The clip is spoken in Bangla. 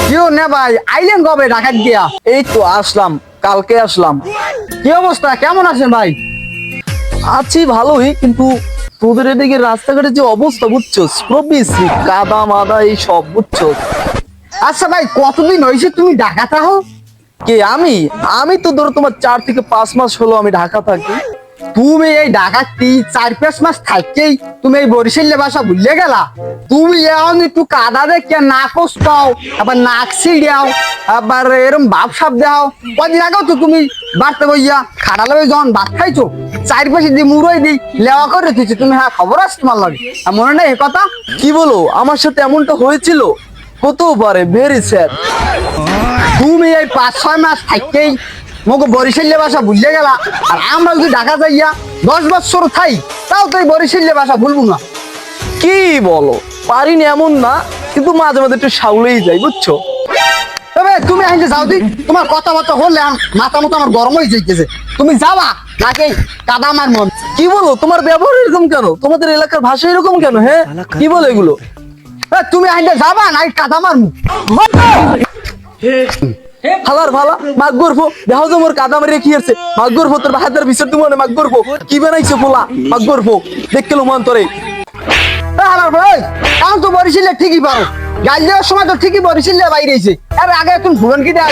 কেউ না ভাই, আইলেন কবে ঢাকা গিয়া? এই তো আসলাম, কালকে আসলাম। কি অবস্থা, কেমন আছেন ভাই? আছি ভালোই, কিন্তু তোদের এদিকে রাস্তাঘাটের যে অবস্থা বুঝছস, পুরো বিশ্রী, কাদা মাদা এই সব বুঝছস। আচ্ছা ভাই, কতদিন হয়েছে তুমি ঢাকা থাকো? কে আমি আমি তো ধরো তোমার 4 থেকে 5 মাস হলো আমি ঢাকা থাকি। তুমি এই ঢাকাতে 4-5 মাস থাকতেই তুমি এই বরিশালের ভাষা ভুলে গেলা? তুমি এখন একটু কাদা দেখে নাক পাও, আবার নাক ছিড়াও, আবার এরম ভাব সাপ দাও। কদিন আগেও তো তুমি বাড়তে বইয়া খাটালে যখন ভাত খাইছো, চারপাশে দিয়ে মুড়াই দিই লেওয়া করে রেখেছি। তুমি হ্যাঁ খবর আছে তোমার লাগে, মনে নেই এ কথা? কি বলো, আমার সাথে এমনটা হয়েছিল? হতেও পারে, ভেরি স্যাড। তুমি এই 5-6 মাস থাকতেই মোকে বরিশালের ভাষা ভুলে গেলা। আর আমরা যদি ঢাকা যাইয়া 10 বছর থাই, তাও তো এই বরিশালের ভাষা ভুলবো না। কি বলো, পারিনি এমন না, কিন্তু মাঝে মাঝে একটু সাউলেই যাই বুঝছো। তবে তুমি আইলে যাও দি, তোমার কথাবার্তা হলে মাথা মতো আমার গরম হয়ে যাইতেছে। তুমি যাবা নাকি কাদা আমার মন? কি বলো, তোমার ব্যবহার এরকম কেন? তোমাদের এলাকার ভাষা এরকম কেন? হ্যাঁ, কি বলো এগুলো? তুমি আইলে যাবা নাকি কাদা মারমু? ফালার ফালা মাগ গর্ভ দেহ জমর কাদা মারিয়ে কি আছে? মাগ গর্ভ তোর হাতের ভিতর তুমি মাগ গর্ভ কি বানাইছে পোলা? মাগ গর্ভ দেখকে লোমান তোরে। আমার ভাই কারণ তো বরিশালে ঠিকই পারো, গাল দেওয়ার সময় তো ঠিকই বরিশালে বাইরেছে। আর আগে তুমি ভুবন কি দেওয়া